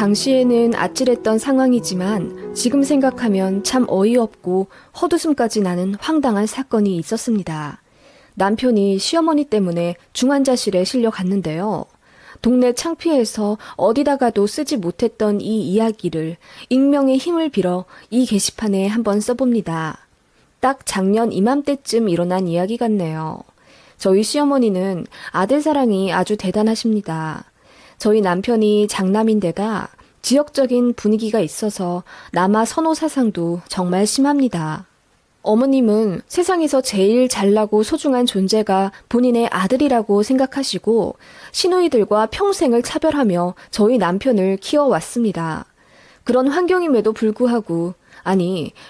당시에는 아찔했던 상황이지만 지금 생각하면 참 어이없고 헛웃음까지 나는 황당한 사건이 있었습니다. 남편이 시어머니 때문에 중환자실에 실려갔는데요. 동네 창피해서 어디다가도 쓰지 못했던 이 이야기를 익명의 힘을 빌어 이 게시판에 한번 써봅니다. 딱 작년 이맘때쯤 일어난 이야기 같네요. 저희 시어머니는 아들 사랑이 아주 대단하십니다. 저희 남편이 장남인데다 지역적인 분위기가 있어서 남아 선호 사상도 정말 심합니다. 어머님은 세상에서 제일 잘나고 소중한 존재가 본인의 아들이라고 생각하시고 시누이들과 평생을 차별하며 저희 남편을 키워왔습니다. 그런 환경임에도 불구하고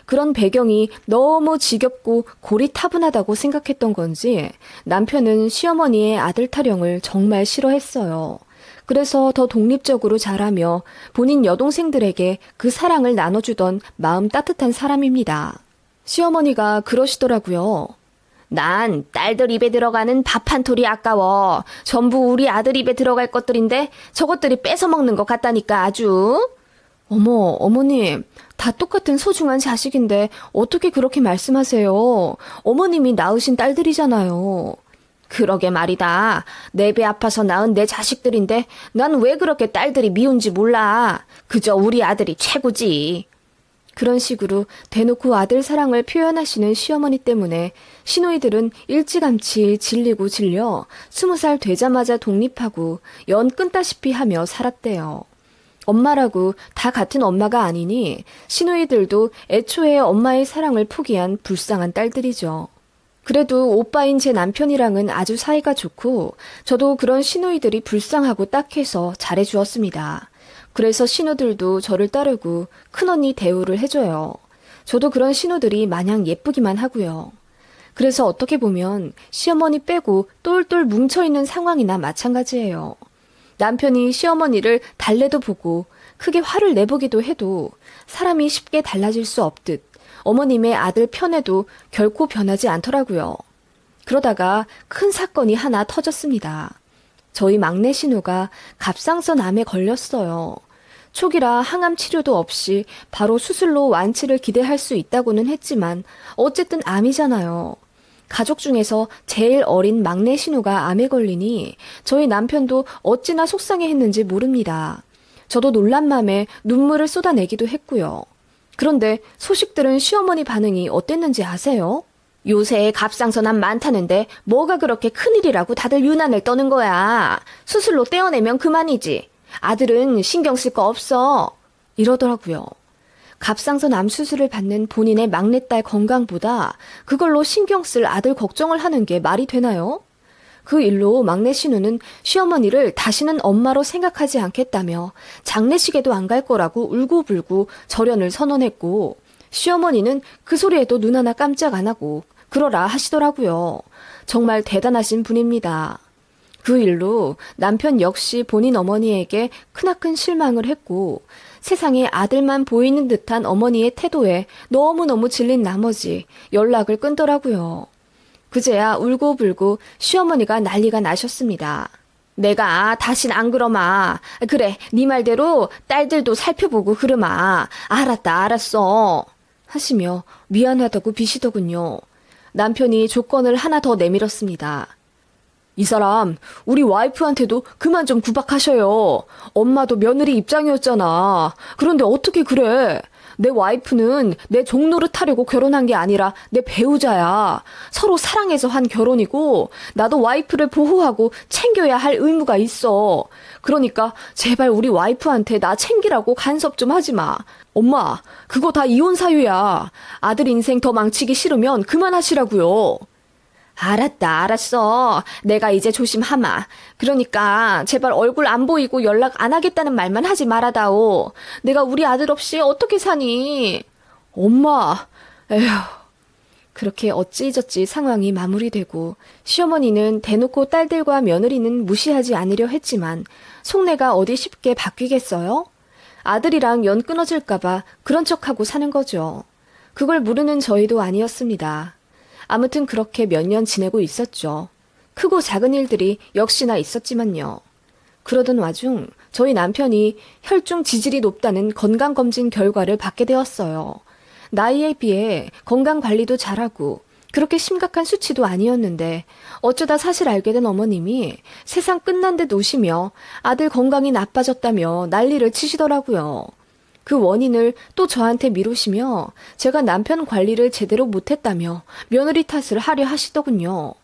그런 배경이 너무 지겹고 고리타분하다고 생각했던 건지 남편은 시어머니의 아들 타령을 정말 싫어했어요. 그래서 더 독립적으로 자라며 본인 여동생들에게 그 사랑을 나눠주던 마음 따뜻한 사람입니다. 시어머니가 그러시더라고요. 난 딸들 입에 들어가는 밥 한 톨이 아까워. 전부 우리 아들 입에 들어갈 것들인데 저것들이 뺏어 먹는 것 같다니까 아주. 어머, 어머님, 다 똑같은 소중한 자식인데 어떻게 그렇게 말씀하세요? 어머님이 낳으신 딸들이잖아요. 그러게 말이다. 내 배 아파서 낳은 내 자식들인데 난 왜 그렇게 딸들이 미운지 몰라. 그저 우리 아들이 최고지. 그런 식으로 대놓고 아들 사랑을 표현하시는 시어머니 때문에 시누이들은 일찌감치 질리고 질려 20살 되자마자 독립하고 연 끊다시피 하며 살았대요. 엄마라고 다 같은 엄마가 아니니 시누이들도 애초에 엄마의 사랑을 포기한 불쌍한 딸들이죠. 그래도 오빠인 제 남편이랑은 아주 사이가 좋고 저도 그런 시누이들이 불쌍하고 딱해서 잘해주었습니다. 그래서 신우들도 저를 따르고 큰언니 대우를 해줘요. 저도 그런 신우들이 마냥 예쁘기만 하고요. 그래서 어떻게 보면 시어머니 빼고 똘똘 뭉쳐있는 상황이나 마찬가지예요. 남편이 시어머니를 달래도 보고 크게 화를 내보기도 해도 사람이 쉽게 달라질 수 없듯 어머님의 아들 편에도 결코 변하지 않더라고요. 그러다가 큰 사건이 하나 터졌습니다. 저희 막내 신우가 갑상선 암에 걸렸어요. 초기라 항암 치료도 없이 바로 수술로 완치를 기대할 수 있다고는 했지만 어쨌든 암이잖아요. 가족 중에서 제일 어린 막내 신우가 암에 걸리니 저희 남편도 어찌나 속상해했는지 모릅니다. 저도 놀란 맘에 눈물을 쏟아내기도 했고요. 그런데 소식 들은 시어머니 반응이 어땠는지 아세요? 요새 갑상선암 많다는데 뭐가 그렇게 큰일이라고 다들 유난을 떠는 거야. 수술로 떼어내면 그만이지. 아들은 신경 쓸 거 없어. 이러더라고요. 갑상선 암 수술을 받는 본인의 막내딸 건강보다 그걸로 신경 쓸 아들 걱정을 하는 게 말이 되나요? 그 일로 막내 신우는 시어머니를 다시는 엄마로 생각하지 않겠다며 장례식에도 안 갈 거라고 울고불고 절연을 선언했고 시어머니는 그 소리에도 눈 하나 깜짝 안 하고 그러라 하시더라고요. 정말 대단하신 분입니다. 그 일로 남편 역시 본인 어머니에게 크나큰 실망을 했고 세상에 아들만 보이는 듯한 어머니의 태도에 너무너무 질린 나머지 연락을 끊더라고요. 그제야 울고불고 시어머니가 난리가 나셨습니다. 내가 다신 안 그러마. 그래, 네 말대로 딸들도 살펴보고 그러마. 알았다, 알았어. 하시며 미안하다고 비시더군요. 남편이 조건을 하나 더 내밀었습니다. 이 사람 우리 와이프한테도 그만 좀 구박하셔요. 엄마도 며느리 입장이었잖아. 그런데 어떻게 그래? 내 와이프는 내 종노릇하려고 결혼한 게 아니라 내 배우자야. 서로 사랑해서 한 결혼이고 나도 와이프를 보호하고 챙겨야 할 의무가 있어. 그러니까 제발 우리 와이프한테 나 챙기라고 간섭 좀 하지 마. 엄마, 그거 다 이혼 사유야. 아들 인생 더 망치기 싫으면 그만하시라고요. 알았다, 알았어. 내가 이제 조심하마. 그러니까 제발 얼굴 안 보이고 연락 안 하겠다는 말만 하지 말아다오. 내가 우리 아들 없이 어떻게 사니? 엄마, 에휴. 그렇게 어찌저찌 상황이 마무리되고 시어머니는 대놓고 딸들과 며느리는 무시하지 않으려 했지만 속내가 어디 쉽게 바뀌겠어요? 아들이랑 연 끊어질까봐 그런 척하고 사는 거죠. 그걸 모르는 저희도 아니었습니다. 아무튼 그렇게 몇 년 지내고 있었죠. 크고 작은 일들이 역시나 있었지만요. 그러던 와중 저희 남편이 혈중 지질이 높다는 건강검진 결과를 받게 되었어요. 나이에 비해 건강관리도 잘하고 그렇게 심각한 수치도 아니었는데 어쩌다 사실 알게 된 어머님이 세상 끝난 듯 우시며 아들 건강이 나빠졌다며 난리를 치시더라고요. 그 원인을 또 저한테 미루시며 제가 남편 관리를 제대로 못했다며 며느리 탓을 하려 하시더군요.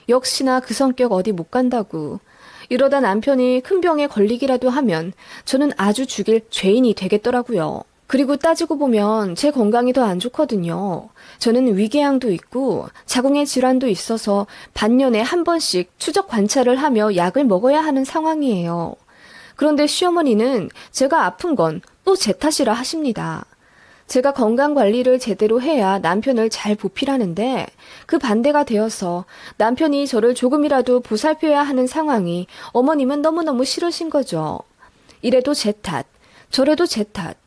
역시나 그 성격 어디 못 간다고. 이러다 남편이 큰 병에 걸리기라도 하면 저는 아주 죽일 죄인이 되겠더라고요. 그리고 따지고 보면 제 건강이 더 안 좋거든요. 저는 위궤양도 있고 자궁의 질환도 있어서 반년에 한 번씩 추적 관찰을 하며 약을 먹어야 하는 상황이에요. 그런데 시어머니는 제가 아픈 건 또 제 탓이라 하십니다. 제가 건강관리를 제대로 해야 남편을 잘 보필하는데 그 반대가 되어서 남편이 저를 조금이라도 보살펴야 하는 상황이 어머님은 너무너무 싫으신 거죠. 이래도 제 탓, 저래도 제 탓.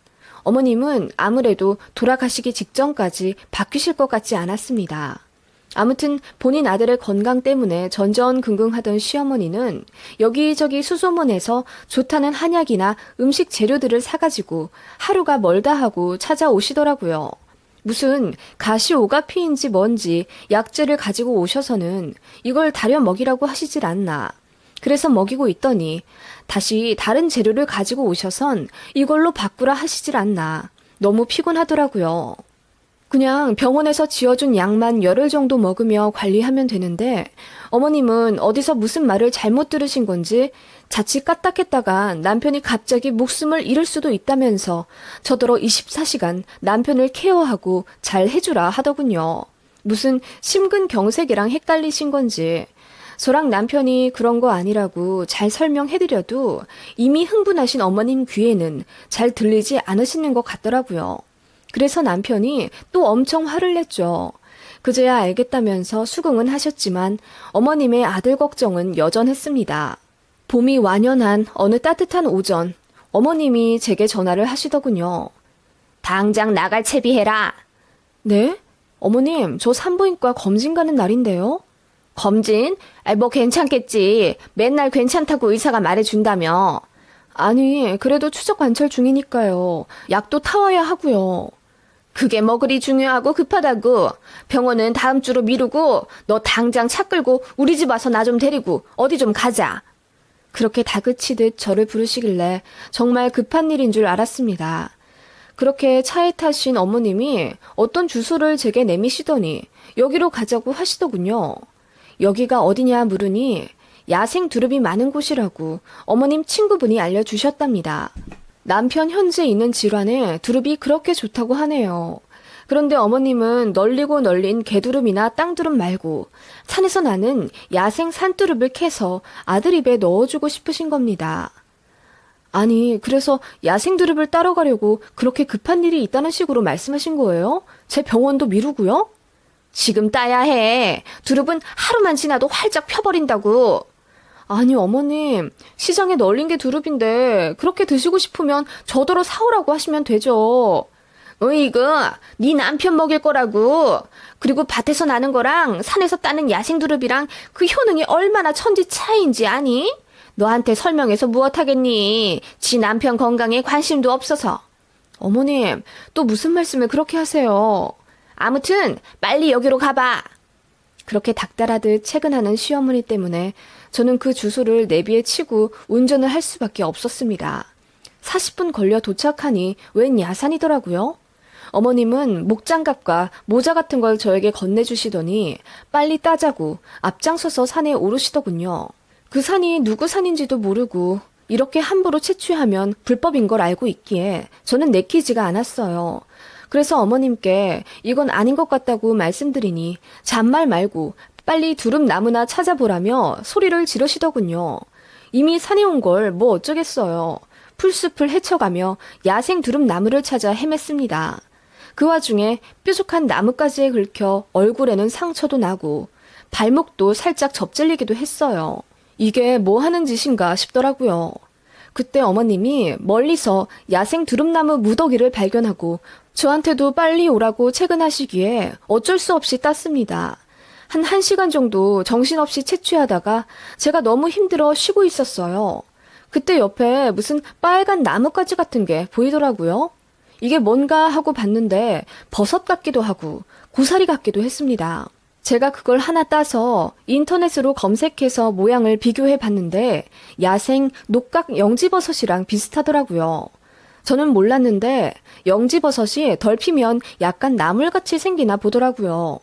어머님은 아무래도 돌아가시기 직전까지 바뀌실 것 같지 않았습니다. 아무튼 본인 아들의 건강 때문에 전전긍긍하던 시어머니는 여기저기 수소문해서 좋다는 한약이나 음식 재료들을 사가지고 하루가 멀다 하고 찾아오시더라고요. 무슨 가시오가피인지 뭔지 약재를 가지고 오셔서는 이걸 다려 먹이라고 하시질 않나. 그래서 먹이고 있더니 다시 다른 재료를 가지고 오셔선 이걸로 바꾸라 하시질 않나. 너무 피곤하더라고요. 그냥 병원에서 지어준 약만 열흘 정도 먹으며 관리하면 되는데 어머님은 어디서 무슨 말을 잘못 들으신 건지 자칫 까딱했다가 남편이 갑자기 목숨을 잃을 수도 있다면서 저더러 24시간 남편을 케어하고 잘 해주라 하더군요. 무슨 심근경색이랑 헷갈리신 건지 저랑 남편이 그런 거 아니라고 잘 설명해드려도 이미 흥분하신 어머님 귀에는 잘 들리지 않으시는 것 같더라고요. 그래서 남편이 또 엄청 화를 냈죠. 그제야 알겠다면서 수긍은 하셨지만 어머님의 아들 걱정은 여전했습니다. 봄이 완연한 어느 따뜻한 오전, 어머님이 제게 전화를 하시더군요. 당장 나갈 채비해라. 네? 어머님, 저 산부인과 검진 가는 날인데요. 검진? 뭐 괜찮겠지. 맨날 괜찮다고 의사가 말해준다며. 아니, 그래도 추적 관찰 중이니까요. 약도 타와야 하고요. 그게 뭐 그리 중요하고 급하다고. 병원은 다음 주로 미루고 너 당장 차 끌고 우리 집 와서 나 좀 데리고 어디 좀 가자. 그렇게 다그치듯 저를 부르시길래 정말 급한 일인 줄 알았습니다. 그렇게 차에 타신 어머님이 어떤 주소를 제게 내미시더니 여기로 가자고 하시더군요. 여기가 어디냐 물으니 야생 두릅이 많은 곳이라고 어머님 친구분이 알려주셨답니다. 남편 현재 있는 질환에 두릅이 그렇게 좋다고 하네요. 그런데 어머님은 널리고 널린 개두릅이나 땅두릅 말고 산에서 나는 야생 산두릅을 캐서 아들 입에 넣어주고 싶으신 겁니다. 아니, 그래서 야생 두릅을 따러 가려고 그렇게 급한 일이 있다는 식으로 말씀하신 거예요? 제 병원도 미루고요? 지금 따야 해. 두릅은 하루만 지나도 활짝 펴버린다고. 아니 어머님, 시장에 널린 게 두릅인데 그렇게 드시고 싶으면 저더러 사오라고 하시면 되죠. 이거 네 남편 먹일 거라고. 그리고 밭에서 나는 거랑 산에서 따는 야생 두릅이랑 그 효능이 얼마나 천지 차이인지 아니? 너한테 설명해서 무엇하겠니? 지 남편 건강에 관심도 없어서. 어머님, 또 무슨 말씀을 그렇게 하세요? 아무튼 빨리 여기로 가봐. 그렇게 닥달하듯 채근하는 시어머니 때문에 저는 그 주소를 내비에 치고 운전을 할 수밖에 없었습니다. 40분 걸려 도착하니 웬 야산이더라고요. 어머님은 목장갑과 모자 같은 걸 저에게 건네주시더니 빨리 따자고 앞장서서 산에 오르시더군요. 그 산이 누구 산인지도 모르고 이렇게 함부로 채취하면 불법인 걸 알고 있기에 저는 내키지가 않았어요. 그래서 어머님께 이건 아닌 것 같다고 말씀드리니 잔말 말고 빨리 두릅나무나 찾아보라며 소리를 지르시더군요. 이미 산에 온 걸 뭐 어쩌겠어요. 풀숲을 헤쳐가며 야생 두릅나무를 찾아 헤맸습니다. 그 와중에 뾰족한 나뭇가지에 긁혀 얼굴에는 상처도 나고 발목도 살짝 접질리기도 했어요. 이게 뭐 하는 짓인가 싶더라고요. 그때 어머님이 멀리서 야생 두릅나무 무더기를 발견하고 저한테도 빨리 오라고 채근하시기에 어쩔 수 없이 땄습니다. 한 1시간 정도 정신없이 채취하다가 제가 너무 힘들어 쉬고 있었어요. 그때 옆에 무슨 빨간 나뭇가지 같은 게 보이더라고요. 이게 뭔가 하고 봤는데 버섯 같기도 하고 고사리 같기도 했습니다. 제가 그걸 하나 따서 인터넷으로 검색해서 모양을 비교해 봤는데 야생 녹각 영지버섯이랑 비슷하더라고요. 저는 몰랐는데 영지버섯이 덜 피면 약간 나물같이 생기나 보더라고요.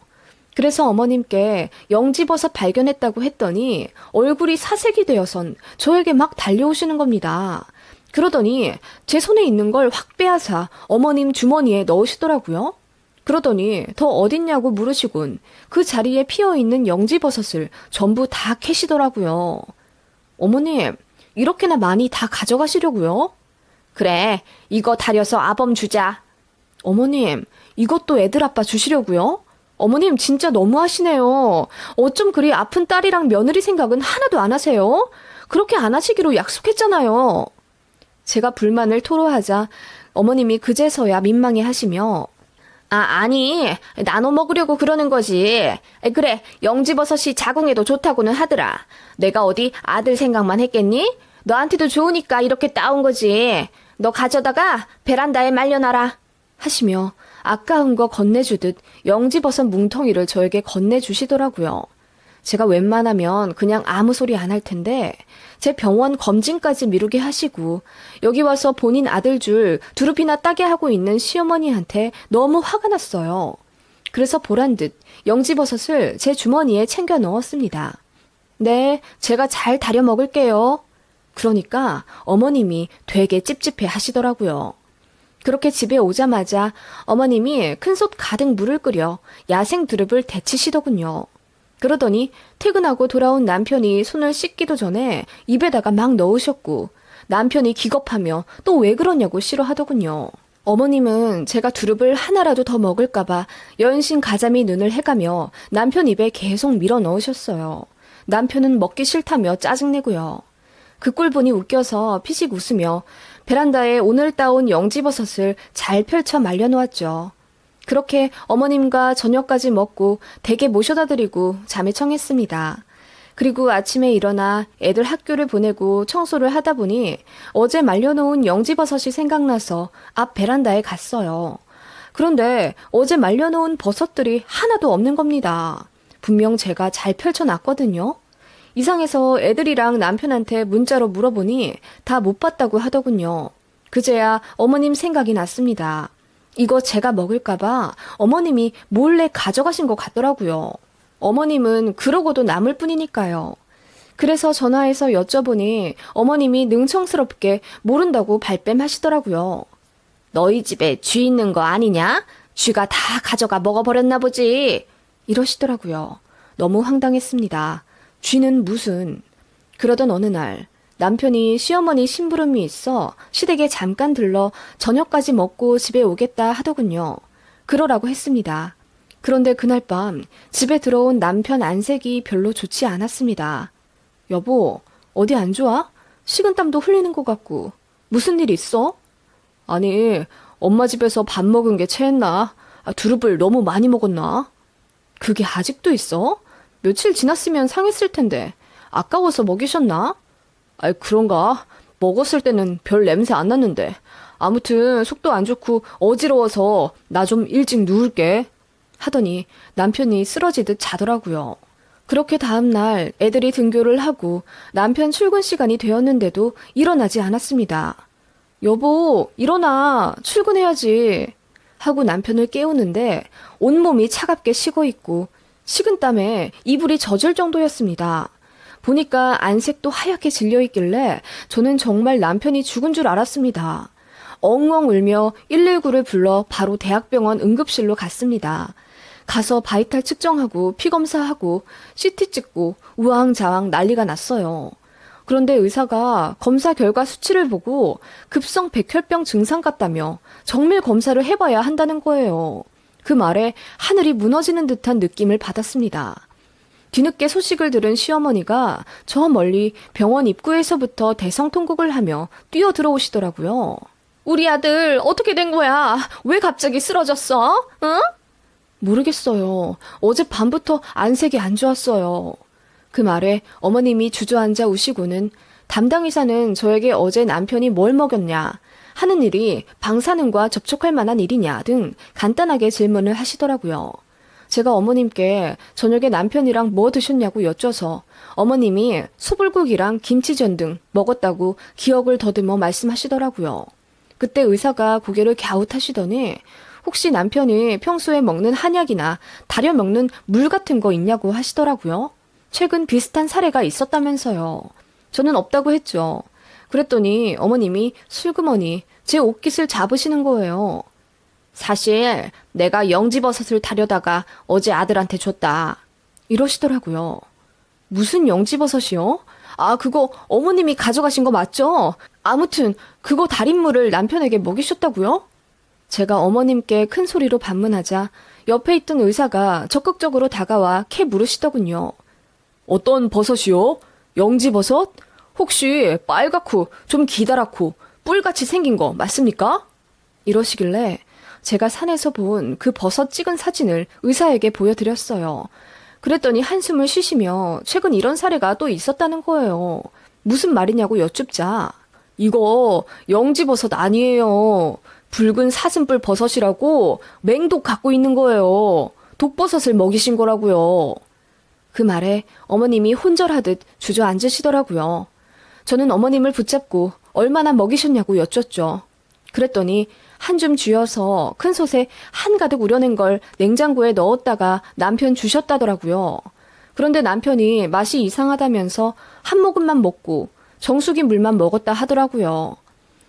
그래서 어머님께 영지버섯 발견했다고 했더니 얼굴이 사색이 되어선 저에게 막 달려오시는 겁니다. 그러더니 제 손에 있는 걸 확 빼앗아 어머님 주머니에 넣으시더라고요. 그러더니 더 어딨냐고 물으시곤 그 자리에 피어있는 영지버섯을 전부 다 캐시더라고요. 어머님, 이렇게나 많이 다 가져가시려고요? 그래, 이거 다려서 아범 주자. 어머님, 이것도 애들 아빠 주시려고요? 어머님 진짜 너무하시네요. 어쩜 그리 아픈 딸이랑 며느리 생각은 하나도 안 하세요? 그렇게 안 하시기로 약속했잖아요. 제가 불만을 토로하자 어머님이 그제서야 민망해 하시며 아니, 나눠 먹으려고 그러는 거지. 그래, 영지버섯이 자궁에도 좋다고는 하더라. 내가 어디 아들 생각만 했겠니? 너한테도 좋으니까 이렇게 따온 거지. 너 가져다가 베란다에 말려놔라. 하시며 아까운 거 건네주듯 영지버섯 뭉텅이를 저에게 건네주시더라고요. 제가 웬만하면 그냥 아무 소리 안 할 텐데 제 병원 검진까지 미루게 하시고 여기 와서 본인 아들 줄 두릅이나 따게 하고 있는 시어머니한테 너무 화가 났어요. 그래서 보란듯 영지버섯을 제 주머니에 챙겨 넣었습니다. 네, 제가 잘 다려 먹을게요. 그러니까 어머님이 되게 찝찝해 하시더라고요. 그렇게 집에 오자마자 어머님이 큰솥 가득 물을 끓여 야생 두릅을 데치시더군요. 그러더니 퇴근하고 돌아온 남편이 손을 씻기도 전에 입에다가 막 넣으셨고 남편이 기겁하며 또 왜 그러냐고 싫어하더군요. 어머님은 제가 두릅을 하나라도 더 먹을까봐 연신 가자미 눈을 해가며 남편 입에 계속 밀어 넣으셨어요. 남편은 먹기 싫다며 짜증내고요. 그 꼴 보니 웃겨서 피식 웃으며 베란다에 오늘 따온 영지버섯을 잘 펼쳐 말려놓았죠. 그렇게 어머님과 저녁까지 먹고 댁에 모셔다 드리고 잠에 청했습니다. 그리고 아침에 일어나 애들 학교를 보내고 청소를 하다 보니 어제 말려놓은 영지버섯이 생각나서 앞 베란다에 갔어요. 그런데 어제 말려놓은 버섯들이 하나도 없는 겁니다. 분명 제가 잘 펼쳐놨거든요. 이상해서 애들이랑 남편한테 문자로 물어보니 다 못 봤다고 하더군요. 그제야 어머님 생각이 났습니다. 이거 제가 먹을까봐 어머님이 몰래 가져가신 것 같더라고요. 어머님은 그러고도 남을 뿐이니까요. 그래서 전화해서 여쭤보니 어머님이 능청스럽게 모른다고 발뺌하시더라고요. 너희 집에 쥐 있는 거 아니냐? 쥐가 다 가져가 먹어버렸나 보지. 이러시더라고요. 너무 황당했습니다. 쥐는 무슨. 그러던 어느 날 남편이 시어머니 심부름이 있어 시댁에 잠깐 들러 저녁까지 먹고 집에 오겠다 하더군요. 그러라고 했습니다. 그런데 그날 밤 집에 들어온 남편 안색이 별로 좋지 않았습니다. 여보, 어디 안 좋아? 식은땀도 흘리는 것 같고. 무슨 일 있어? 아니, 엄마 집에서 밥 먹은 게 체했나? 두릅을 너무 많이 먹었나? 그게 아직도 있어? 며칠 지났으면 상했을 텐데. 아까워서 먹이셨나? 그런가? 먹었을 때는 별 냄새 안 났는데. 아무튼 속도 안 좋고 어지러워서 나 좀 일찍 누울게. 하더니 남편이 쓰러지듯 자더라고요. 그렇게 다음날 애들이 등교를 하고 남편 출근 시간이 되었는데도 일어나지 않았습니다. 여보, 일어나. 출근해야지. 하고 남편을 깨우는데 온몸이 차갑게 식어 있고 식은땀에 이불이 젖을 정도였습니다. 보니까 안색도 하얗게 질려있길래 저는 정말 남편이 죽은 줄 알았습니다. 엉엉 울며 119를 불러 바로 대학병원 응급실로 갔습니다. 가서 바이탈 측정하고 피검사하고 CT 찍고 우왕좌왕 난리가 났어요. 그런데 의사가 검사 결과 수치를 보고 급성 백혈병 증상 같다며 정밀 검사를 해봐야 한다는 거예요. 그 말에 하늘이 무너지는 듯한 느낌을 받았습니다. 뒤늦게 소식을 들은 시어머니가 저 멀리 병원 입구에서부터 대성통곡을 하며 뛰어 들어오시더라고요. 우리 아들 어떻게 된 거야? 왜 갑자기 쓰러졌어? 응? 모르겠어요. 어젯밤부터 안색이 안 좋았어요. 그 말에 어머님이 주저앉아 우시고는 담당 의사는 저에게 어제 남편이 뭘 먹였냐 하는 일이 방사능과 접촉할 만한 일이냐 등 간단하게 질문을 하시더라고요. 제가 어머님께 저녁에 남편이랑 뭐 드셨냐고 여쭤서 어머님이 소불고기랑 김치전 등 먹었다고 기억을 더듬어 말씀하시더라고요. 그때 의사가 고개를 갸웃하시더니 혹시 남편이 평소에 먹는 한약이나 다려 먹는 물 같은 거 있냐고 하시더라고요. 최근 비슷한 사례가 있었다면서요. 저는 없다고 했죠. 그랬더니 어머님이 슬그머니 제 옷깃을 잡으시는 거예요. 사실 내가 영지버섯을 타려다가 어제 아들한테 줬다. 이러시더라고요. 무슨 영지버섯이요? 아, 그거 어머님이 가져가신 거 맞죠? 아무튼 그거 달인물을 남편에게 먹이셨다고요? 제가 어머님께 큰 소리로 반문하자 옆에 있던 의사가 적극적으로 다가와 캐 물으시더군요. 어떤 버섯이요? 영지버섯? 혹시 빨갛고 좀 기다랗고 뿔같이 생긴 거 맞습니까? 이러시길래 제가 산에서 본 그 버섯 찍은 사진을 의사에게 보여드렸어요. 그랬더니 한숨을 쉬시며 최근 이런 사례가 또 있었다는 거예요. 무슨 말이냐고 여쭙자 이거 영지버섯 아니에요. 붉은 사슴뿔 버섯이라고 맹독 갖고 있는 거예요. 독버섯을 먹이신 거라고요. 그 말에 어머님이 혼절하듯 주저앉으시더라고요. 저는 어머님을 붙잡고 얼마나 먹이셨냐고 여쭙죠. 그랬더니 한 줌 쥐어서 큰 솥에 한가득 우려낸 걸 냉장고에 넣었다가 남편 주셨다더라고요. 그런데 남편이 맛이 이상하다면서 한 모금만 먹고 정수기 물만 먹었다 하더라고요.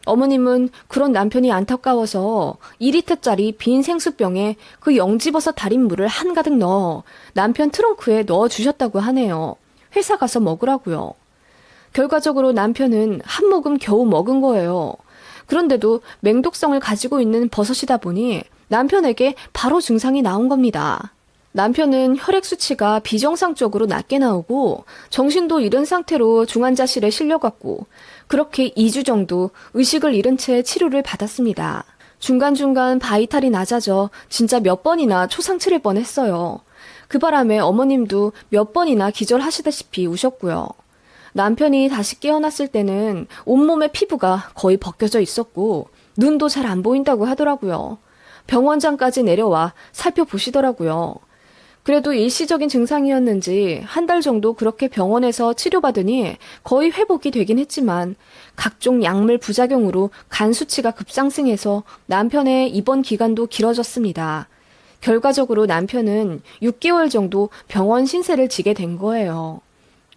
어머님은 그런 남편이 안타까워서 2리터짜리 빈 생수병에 그 영지버섯 달인물을 한가득 넣어 남편 트렁크에 넣어주셨다고 하네요. 회사 가서 먹으라고요. 결과적으로 남편은 한 모금 겨우 먹은 거예요. 그런데도 맹독성을 가지고 있는 버섯이다 보니 남편에게 바로 증상이 나온 겁니다. 남편은 혈액 수치가 비정상적으로 낮게 나오고 정신도 잃은 상태로 중환자실에 실려갔고 그렇게 2주 정도 의식을 잃은 채 치료를 받았습니다. 중간중간 바이탈이 낮아져 진짜 몇 번이나 초상치를 뻔했어요. 그 바람에 어머님도 몇 번이나 기절하시다시피 우셨고요. 남편이 다시 깨어났을 때는 온몸의 피부가 거의 벗겨져 있었고 눈도 잘 안 보인다고 하더라고요. 병원장까지 내려와 살펴보시더라고요. 그래도 일시적인 증상이었는지 한 달 정도 그렇게 병원에서 치료받으니 거의 회복이 되긴 했지만 각종 약물 부작용으로 간 수치가 급상승해서 남편의 입원 기간도 길어졌습니다. 결과적으로 남편은 6개월 정도 병원 신세를 지게 된 거예요.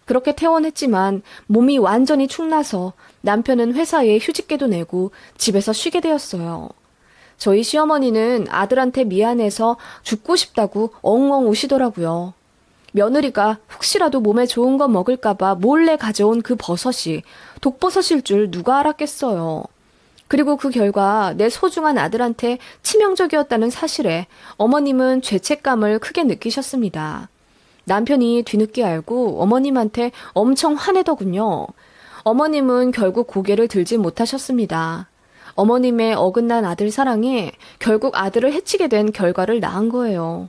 그렇게 퇴원했지만 몸이 완전히 축나서 남편은 회사에 휴직계도 내고 집에서 쉬게 되었어요. 저희 시어머니는 아들한테 미안해서 죽고 싶다고 엉엉 우시더라고요. 며느리가 혹시라도 몸에 좋은 거 먹을까봐 몰래 가져온 그 버섯이 독버섯일 줄 누가 알았겠어요. 그리고 그 결과 내 소중한 아들한테 치명적이었다는 사실에 어머님은 죄책감을 크게 느끼셨습니다. 남편이 뒤늦게 알고 어머님한테 엄청 화내더군요. 어머님은 결국 고개를 들지 못하셨습니다. 어머님의 어긋난 아들 사랑에 결국 아들을 해치게 된 결과를 낳은 거예요.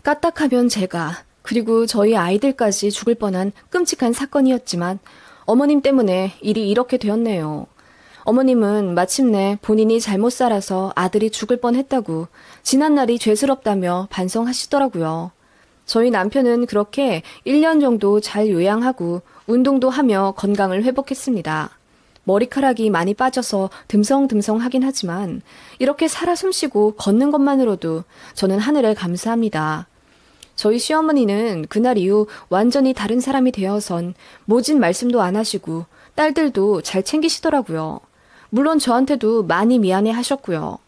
까딱하면 제가 그리고 저희 아이들까지 죽을 뻔한 끔찍한 사건이었지만 어머님 때문에 일이 이렇게 되었네요. 어머님은 마침내 본인이 잘못 살아서 아들이 죽을 뻔했다고 지난날이 죄스럽다며 반성하시더라고요. 저희 남편은 그렇게 1년 정도 잘 요양하고 운동도 하며 건강을 회복했습니다. 머리카락이 많이 빠져서 듬성듬성하긴 하지만 이렇게 살아 숨쉬고 걷는 것만으로도 저는 하늘에 감사합니다. 저희 시어머니는 그날 이후 완전히 다른 사람이 되어선 모진 말씀도 안 하시고 딸들도 잘 챙기시더라고요. 물론 저한테도 많이 미안해 하셨고요.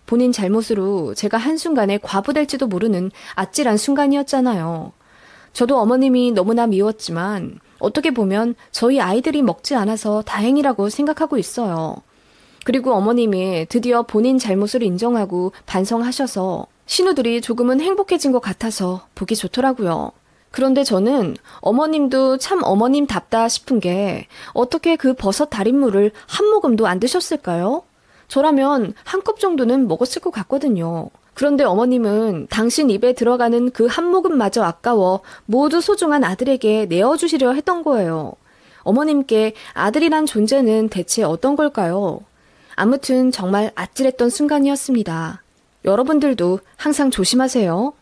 본인 잘못으로 제가 한순간에 과부될지도 모르는 아찔한 순간이었잖아요. 저도 어머님이 너무나 미웠지만 어떻게 보면 저희 아이들이 먹지 않아서 다행이라고 생각하고 있어요. 그리고 어머님이 드디어 본인 잘못을 인정하고 반성하셔서 신우들이 조금은 행복해진 것 같아서 보기 좋더라고요. 그런데 저는 어머님도 참 어머님답다 싶은 게 어떻게 그 버섯 달인물을 한 모금도 안 드셨을까요? 저라면 한 컵 정도는 먹었을 것 같거든요. 그런데 어머님은 당신 입에 들어가는 그 한 모금마저 아까워 모두 소중한 아들에게 내어주시려 했던 거예요. 어머님께 아들이란 존재는 대체 어떤 걸까요? 아무튼 정말 아찔했던 순간이었습니다. 여러분들도 항상 조심하세요.